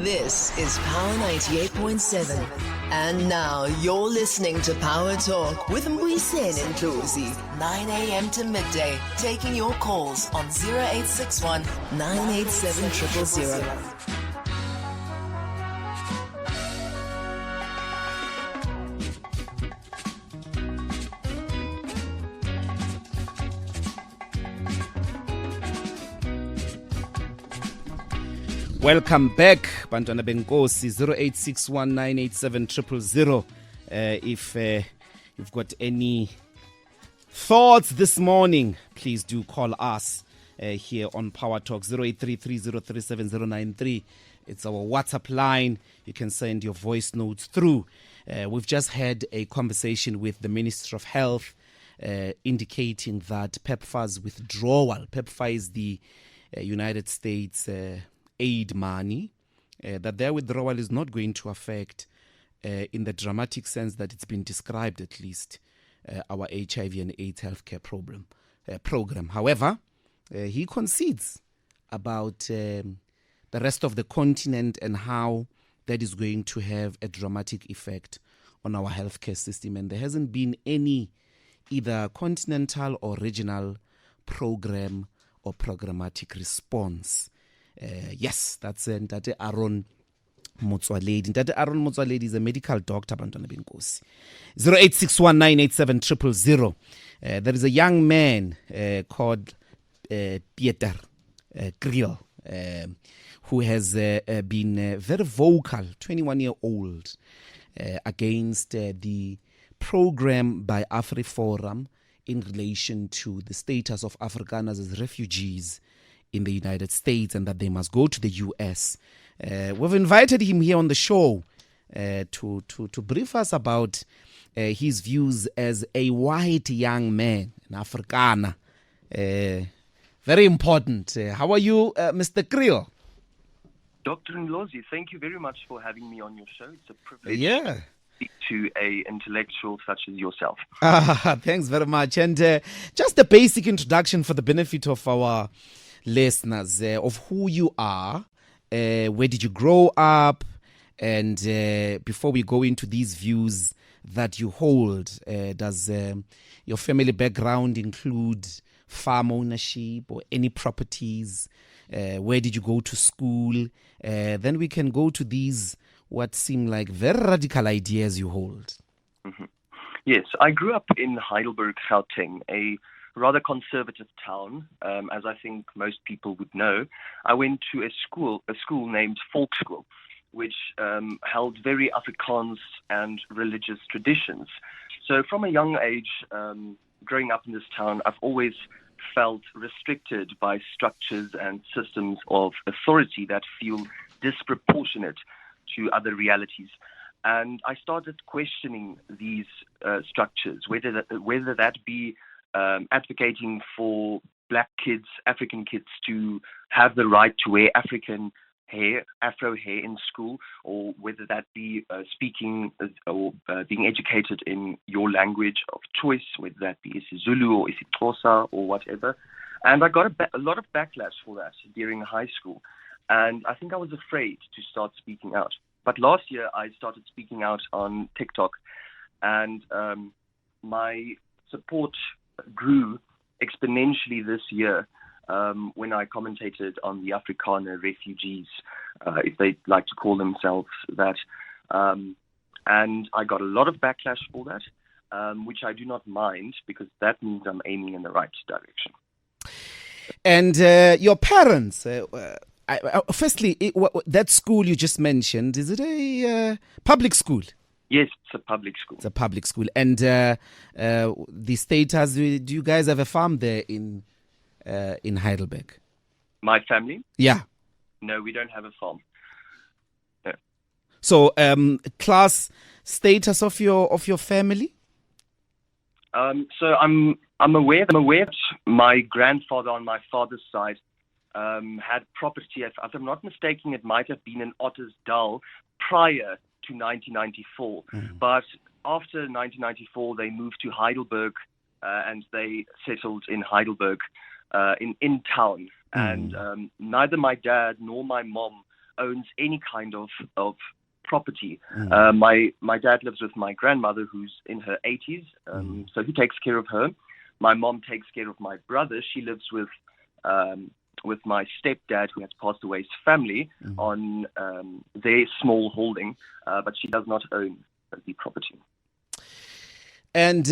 This is Power 98.7. And now you're listening to Power Talk with Mbuyiseni Ndlozi, 9 a.m. to midday, taking your calls on 0861 987 000. Welcome back, Bantwana Benkosi, 0861987000. If you've got any thoughts this morning, please do call us here on Power Talk, 0833037093. It's our WhatsApp line. You can send your voice notes through. We've just had a conversation with the Minister of Health indicating that PEPFAR's withdrawal, PEPFAR is the United States aid money, that their withdrawal is not going to affect, in the dramatic sense that it's been described at least, our HIV and AIDS healthcare program. However, he concedes about the rest of the continent and how that is going to have a dramatic effect on our healthcare system. And there hasn't been any either continental or regional program or programmatic response. Yes, that's Ntate Aaron Motswaledi. Ntate Aaron Motswaledi is a medical doctor, Bantwana Benkosi. 0861987000. There is a young man called Pieter Kriel, who has been very vocal, 21-year-old, against the program by AfriForum in relation to the status of Afrikaners as refugees in the United States and that they must go to the US. We've invited him here on the show to brief us about his views as a white young man, an Afrikaner. Very important. How are you, Mr. Kriel? Dr. Ndlozi, thank you very much for having me on your show. It's a privilege Yeah. to speak to an intellectual such as yourself. Thanks very much. And just a basic introduction for the benefit of our listeners of who you are, where did you grow up, and before we go into these views that you hold, does your family background include farm ownership or any properties? Where did you go to school? Then we can go to these what seem like very radical ideas you hold. Mm-hmm. Yes, I grew up in Heidelberg, Gauteng, a rather conservative town, as I think most people would know. I went to a school named Volkschool, which held very Afrikaans and religious traditions. So from a young age, growing up in this town, I've always felt restricted by structures and systems of authority that feel disproportionate to other realities. And I started questioning these structures, whether that be advocating for black kids, African kids, to have the right to wear African hair, Afro hair in school, or whether that be speaking or being educated in your language of choice, whether that be isiZulu or isiXhosa or whatever. And I got a lot of backlash for that during high school. And I think I was afraid to start speaking out. But last year, I started speaking out on TikTok, and my support grew exponentially this year when I commentated on the Afrikaner refugees, if they like to call themselves that. And I got a lot of backlash for that, which I do not mind, because that means I'm aiming in the right direction. And your parents, firstly, that school you just mentioned, is it a public school? Yes, it's a public school. It's a public school. And the status, do you guys have a farm there in Heidelberg? My family? Yeah. No, we don't have a farm. No. So, class status of your family? So I'm aware that my grandfather on my father's side had property. If I'm not mistaken, it might have been in Ottersdal prior to 1994. But after 1994, they moved to Heidelberg, and they settled in Heidelberg in town. And neither my dad nor my mom owns any kind of property. My dad lives with my grandmother, who's in her 80s, so he takes care of her. My mom takes care of my brother. She lives with my stepdad, who has passed away's family, on their small holding, but she does not own the property. And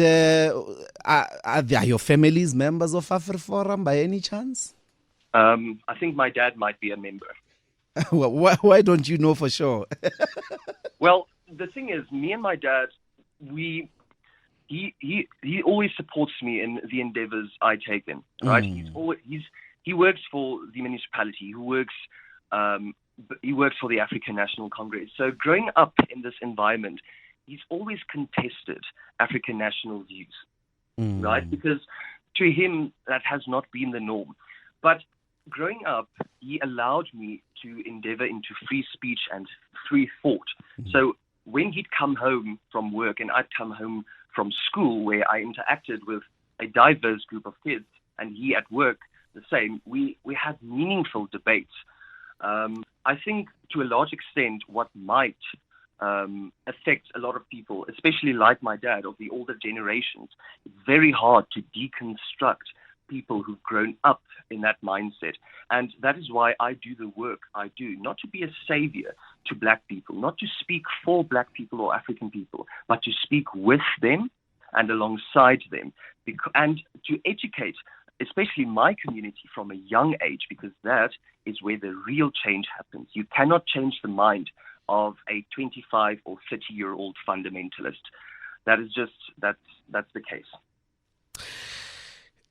are your families members of AfriForum by any chance? I think my dad might be a member. Well, why don't you know for sure? Well, the thing is, me and my dad, he always supports me in the endeavors I take in. Right? He works for the municipality. He works for the African National Congress. So growing up in this environment, he's always contested African national views, right? Because to him, that has not been the norm. But growing up, he allowed me to endeavor into free speech and free thought. So when he'd come home from work and I'd come home from school, where I interacted with a diverse group of kids, and he at work the same, we had meaningful debates. I think to a large extent what might affect a lot of people, especially like my dad, of the older generations, it's very hard to deconstruct people who've grown up in that mindset. And that is why I do the work I do, not to be a savior to black people, not to speak for black people or African people, but to speak with them and alongside them, and to educate, especially my community, from a young age, because that is where the real change happens. You cannot change the mind of a 25 or 30-year-old fundamentalist. That is just, that's the case.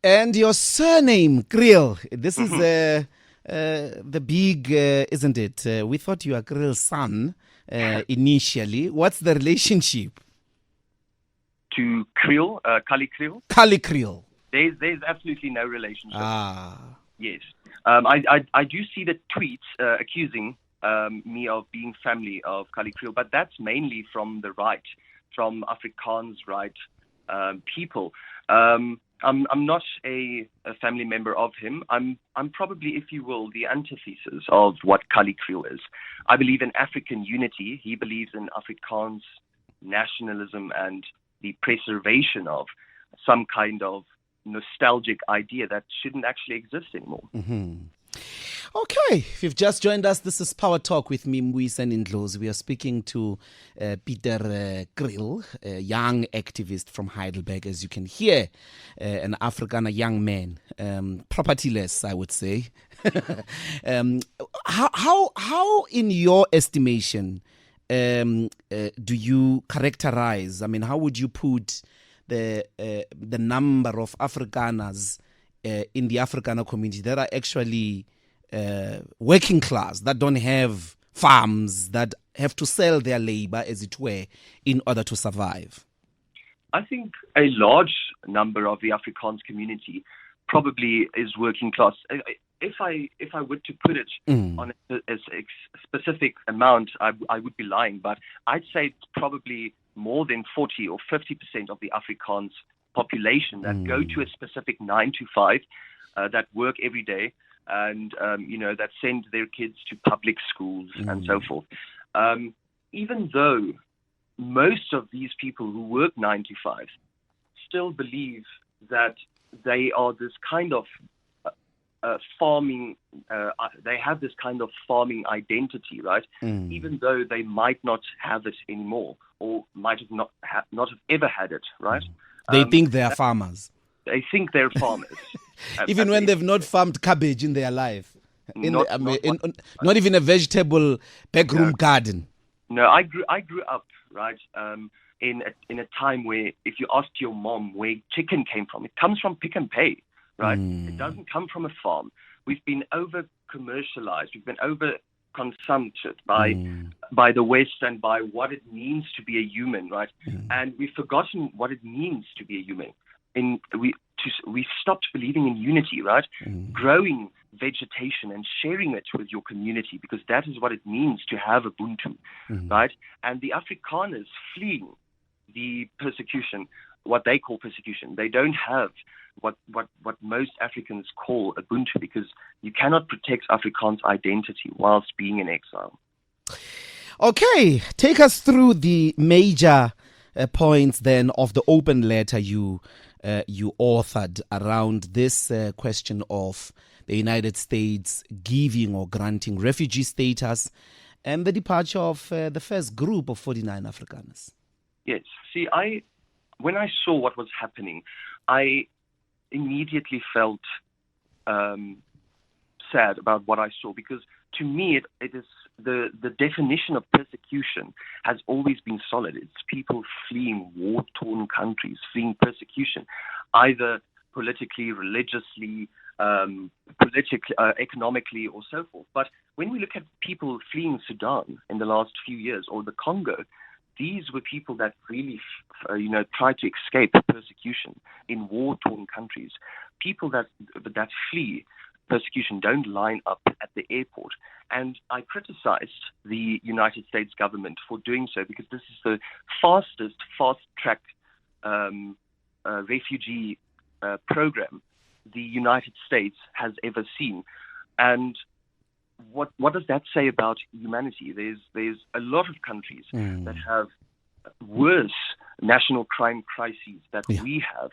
And your surname, Kriel, this is the big, isn't it? We thought you were Kriel's son initially. What's the relationship? To Kriel, Kallie Kriel? Kallie Kriel. There's absolutely no relationship. Yes. I do see the tweets accusing me of being family of Kallie Kriel, but that's mainly from the right, from Afrikaans right people. I'm not a family member of him. I'm probably, if you will, the antithesis of what Kallie Kriel is. I believe in African unity. He believes in Afrikaans nationalism and the preservation of some kind of nostalgic idea that shouldn't actually exist anymore. Okay, if you've just joined us, this is Power Talk with me, Mbuyiseni Ndlozi. We are speaking to Pieter Kriel, a young activist from Heidelberg, as you can hear, an Afrikaner young man, propertyless, I would say. How, in your estimation, do you characterize? I mean, how would you put the number of Afrikaners in the Afrikaner community that are actually working class, that don't have farms, that have to sell their labor, as it were, in order to survive? I think a large number of the Afrikaans community probably is working class. If I were to put it on a specific amount, I would be lying, but I'd say it's probably more than 40 or 50% of the Afrikaans population that go to a specific 9 to 5, that work every day, and that send their kids to public schools and so forth. Even though most of these people who work 9 to 5 still believe that they are this kind of farming, they have this kind of farming identity, right? Even though they might not have it anymore, or might have not have ever had it, right? They think they are farmers. They think they're farmers. Even when they've not farmed cabbage in their life. Not even a vegetable backroom garden. No, I grew up, right, in a time where if you asked your mom where chicken came from, it comes from Pick and Pay, right? It doesn't come from a farm. We've been over-commercialized. We've been over-consumpted by the West and by what it means to be a human, right? And we've forgotten what it means to be a human. We stopped believing in unity, right? Growing vegetation and sharing it with your community, because that is what it means to have Ubuntu, right? And the Afrikaners fleeing the persecution what they call persecution. They don't have what most Africans call Ubuntu, because you cannot protect Afrikaans identity whilst being in exile. Okay, take us through the major points then of the open letter you authored around this question of the United States giving or granting refugee status and the departure of the first group of 49 Afrikaners. Yes. See, when I saw what was happening, I immediately felt sad about what I saw, because to me it is the definition of persecution has always been solid. It's people fleeing war-torn countries, fleeing persecution, either politically, religiously, economically, or so forth. But when we look at people fleeing Sudan in the last few years, or the Congo, these were people that really, tried to escape persecution in war-torn countries. People that flee persecution don't line up at the airport. And I criticized the United States government for doing so, because this is the fastest fast-track refugee program the United States has ever seen. And what does that say about humanity? There's a lot of countries that have worse national crime crises that we have,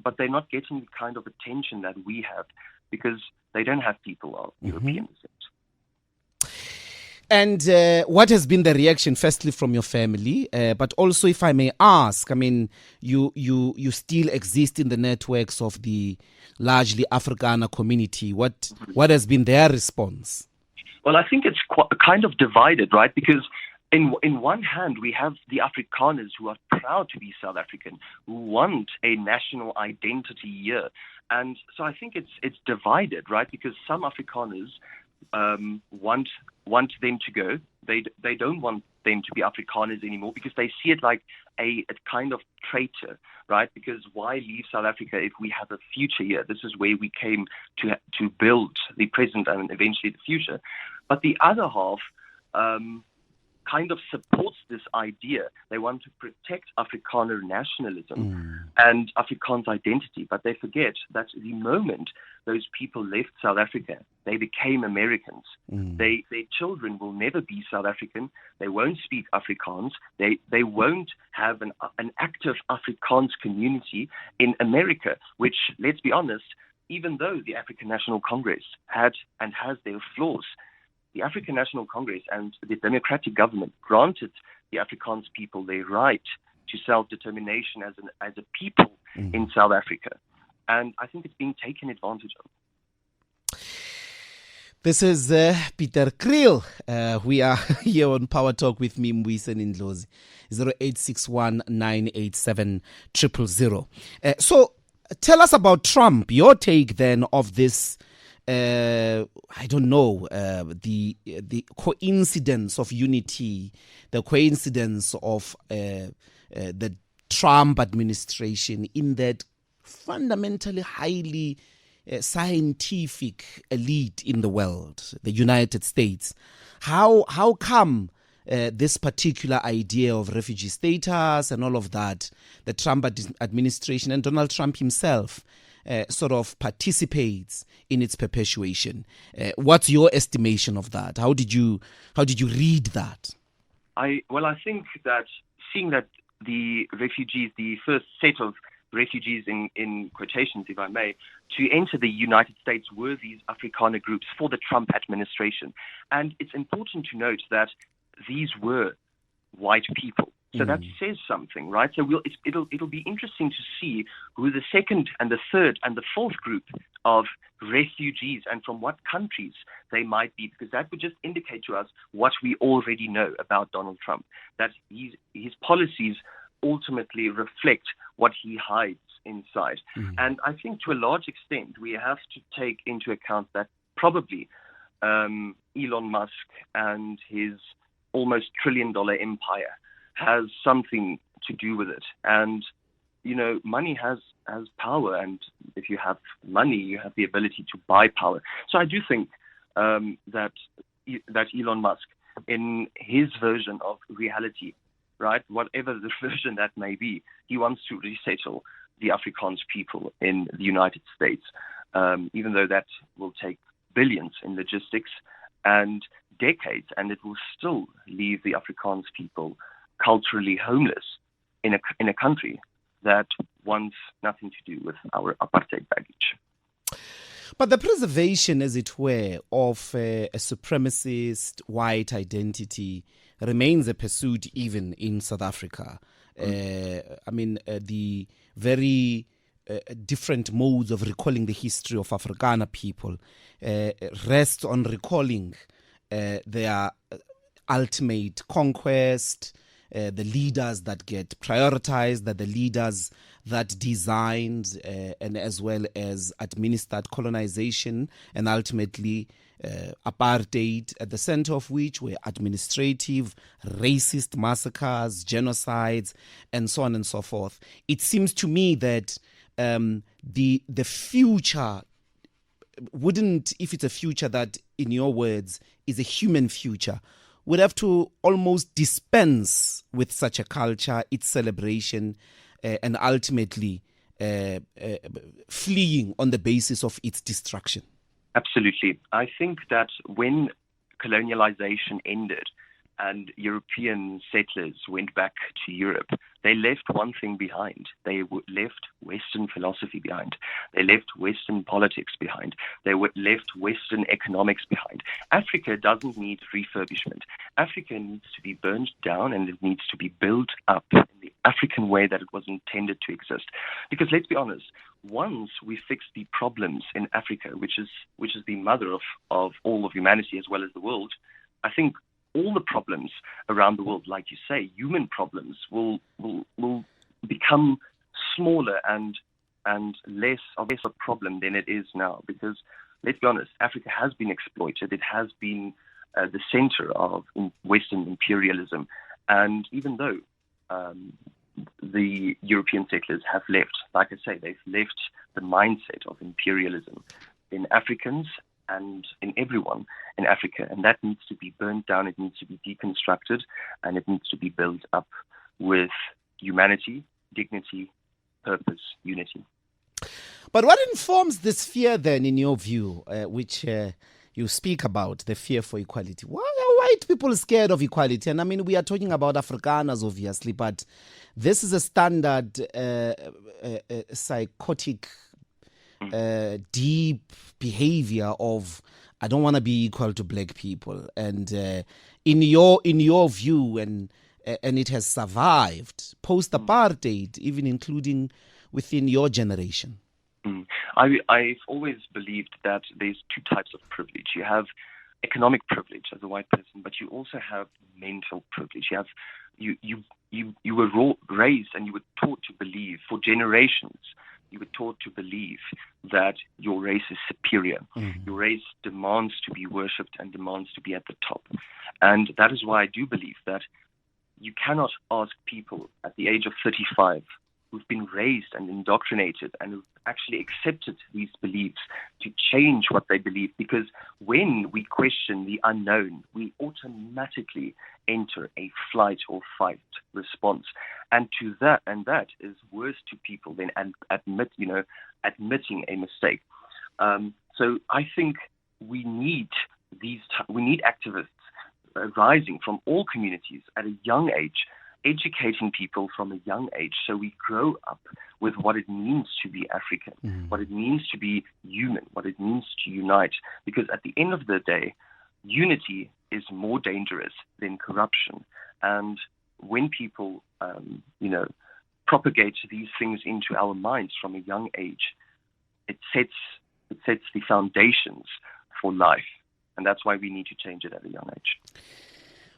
but they're not getting the kind of attention that we have, because they don't have people of European descent. And what has been the reaction, firstly, from your family, but also, if I may ask, I mean, you still exist in the networks of the largely Afrikaner community. What has been their response? Well, I think it's kind of divided, right? Because in one hand, we have the Afrikaners who are proud to be South African, who want a national identity year. And so I think it's divided, right? Because some Afrikaners want them to go. They don't want them to be Afrikaners anymore, because they see it like a kind of traitor, right? Because why leave South Africa if we have a future here? This is where we came to build the present and eventually the future. But the other half kind of supports this idea. They want to protect Afrikaner nationalism and Afrikaans identity, but they forget that the moment those people left South Africa, they became Americans. Their children will never be South African. They won't speak Afrikaans. They won't have an active Afrikaans community in America, which, let's be honest, even though the African National Congress had and has their flaws, the African National Congress and the democratic government granted the Afrikaans people their right to self-determination as a people in South Africa. And I think it's being taken advantage of. This is Pieter Kriel. We are here on Power Talk with me, Mbuyiseni Ndlozi, 0861 987 000. So tell us about Trump, your take then of this. I don't know, the coincidence of unity, the coincidence of the Trump administration in that fundamentally highly scientific elite in the world, the United States. How come this particular idea of refugee status and all of that, the Trump administration and Donald Trump himself sort of participates in its perpetuation? What's your estimation of that? How did you read that? I think that seeing that the refugees, the first set of refugees in quotations, if I may, to enter the United States were these Afrikaner groups for the Trump administration. And it's important to note that these were white people. So that says something, right? So it'll be interesting to see who the second and the third and the fourth group of refugees and from what countries they might be, because that would just indicate to us what we already know about Donald Trump, that his policies ultimately reflect what he hides inside. And I think to a large extent we have to take into account that probably Elon Musk and his almost $1 trillion empire has something to do with it. And, money has power. And if you have money, you have the ability to buy power. So I do think that Elon Musk, in his version of reality, right? Whatever the version that may be, he wants to resettle the Afrikaans people in the United States, even though that will take billions in logistics and decades, and it will still leave the Afrikaans people culturally homeless in a country that wants nothing to do with our apartheid baggage. But the preservation, as it were, of a supremacist white identity remains a pursuit even in South Africa. The very different modes of recalling the history of Afrikaner people rests on recalling their ultimate conquest, the leaders that get prioritized, the leaders that designed and as well as administered colonization and ultimately apartheid, at the center of which were administrative, racist massacres, genocides, and so on and so forth. It seems to me that the future wouldn't, if it's a future that, in your words, is a human future, would have to almost dispense with such a culture, its celebration, and ultimately fleeing on the basis of its destruction. Absolutely. I think that when colonialization ended and European settlers went back to Europe, they left one thing behind. They left Western philosophy behind. They left Western politics behind. They left Western economics behind. Africa doesn't need refurbishment. Africa needs to be burned down and it needs to be built up in the African way that it was intended to exist. Because let's be honest, once we fix the problems in Africa, which is the mother of all of humanity as well as the world, I think all the problems around the world, like you say, human problems, will become smaller and less of a problem than it is now. Because let's be honest, Africa has been exploited. It has been the center of Western imperialism. And even though the European settlers have left, like I say, they've left the mindset of imperialism in Africans and in everyone in Africa, and that needs to be burnt down, it needs to be deconstructed, and it needs to be built up with humanity, dignity, purpose, unity. But what informs this fear then, in your view, which you speak about, the fear for equality? Why are white people scared of equality? And I mean, we are talking about Afrikaners, obviously, but this is a standard psychotic deep behavior of, I don't want to be equal to black people. And in your view, and it has survived post-apartheid, even including within your generation. I've always believed that there's two types of privilege. You have economic privilege as a white person, but you also have mental privilege. You have you were raised and you were taught to believe for generations. You were taught to believe that your race is superior. Mm-hmm. Your race demands to be worshipped and demands to be at the top. And that is why I do believe that you cannot ask people at the age of 35 who've been raised and indoctrinated and who've actually accepted these beliefs to change what they believe. Because when we question the unknown, we automatically enter a flight or fight response. And that is worse to people than admitting a mistake. So I think we need activists rising from all communities at a young age, educating people from a young age, so we grow up with what it means to be African, what it means to be human, what it means to unite. Because at the end of the day, unity is more dangerous than corruption. And when people, propagate these things into our minds from a young age, it sets the foundations for life. And that's why we need to change it at a young age.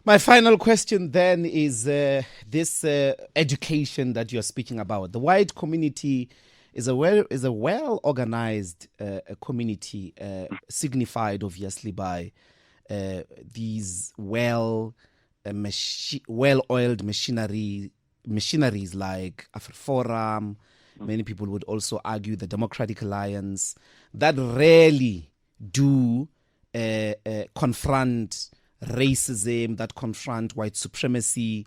My final question then is this education that you're speaking about. The white community is a well organized community, signified obviously by these well-oiled machineries like AfriForum. Many people would also argue the Democratic Alliance that rarely do confront racism, that confront white supremacy.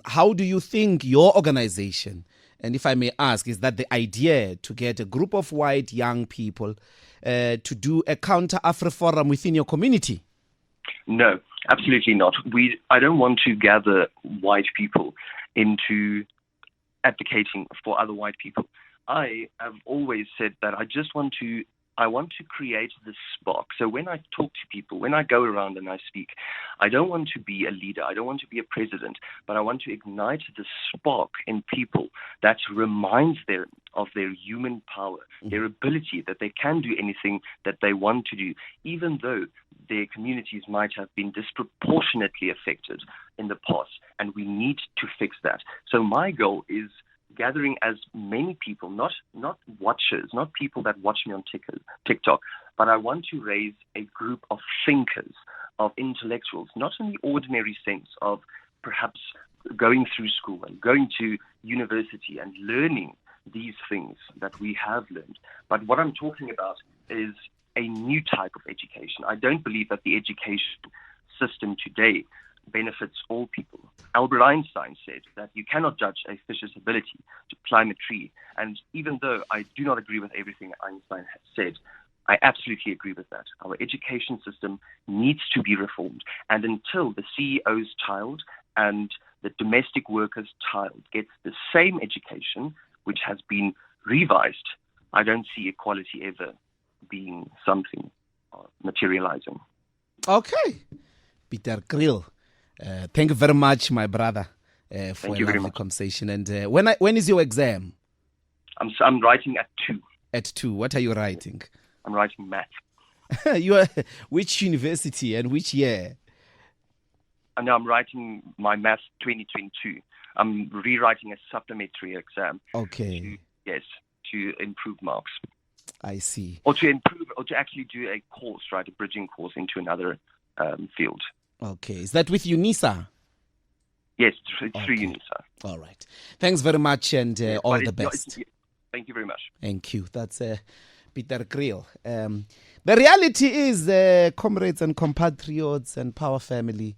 How do you think your organization, and if I may ask, is that the idea to get a group of white young people to do a counter AfriForum within your community? No, absolutely not. I don't want to gather white people into advocating for other white people. I have always said that I want to create this spark. So when I talk to people, when I go around and I speak, I don't want to be a leader. I don't want to be a president, but I want to ignite the spark in people that reminds them of their human power, their ability that they can do anything that they want to do, even though their communities might have been disproportionately affected in the past. And we need to fix that. So my goal is gathering as many people, not watchers, not people that watch me on TikTok, but I want to raise a group of thinkers, of intellectuals, not in the ordinary sense of perhaps going through school and going to university and learning these things that we have learned. But what I'm talking about is a new type of education. I don't believe that the education system today benefits all people. Albert Einstein said that you cannot judge a fish's ability to climb a tree. And even though I do not agree with everything Einstein has said, I absolutely agree with that. Our education system needs to be reformed. And until the CEO's child and the domestic worker's child gets the same education, which has been revised, I don't see equality ever being something materializing. Okay. Pieter Kriel. Thank you very much, my brother, for a lovely conversation. And when is your exam? I'm writing at 2. At 2. What are you writing? I'm writing math. You are which university and which year? And I'm writing my math 2022. I'm rewriting a supplementary exam. Okay. To improve marks. I see. Or to actually do a course, right, a bridging course into another field. Okay. Is that with UNISA? Yes, it's through UNISA. All right. Thanks very much and all the best. Thank you very much. Thank you. That's Pieter Kriel. The reality is, comrades and compatriots and Power Family,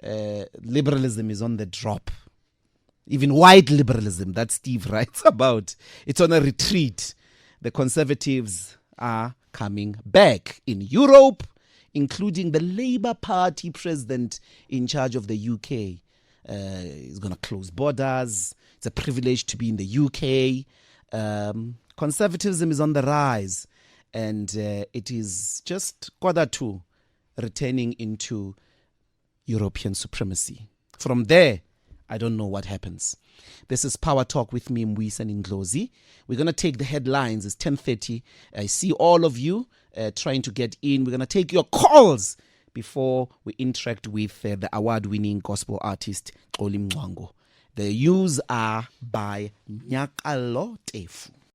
liberalism is on the drop. Even white liberalism that Steve writes about, it's on a retreat. The conservatives are coming back in Europe, including the Labour Party president in charge of the UK. He's going to close borders. It's a privilege to be in the UK. Conservatism is on the rise, and it is just quarter to returning into European supremacy. From there, I don't know what happens. This is Power Talk with me, Mbuyiseni Ndlozi. We're going to take the headlines. It's 10:30. I see all of you trying to get in. We're going to take your calls before we interact with the award-winning gospel artist, Kallie Kriel. The news are by Nyakalo Tefu.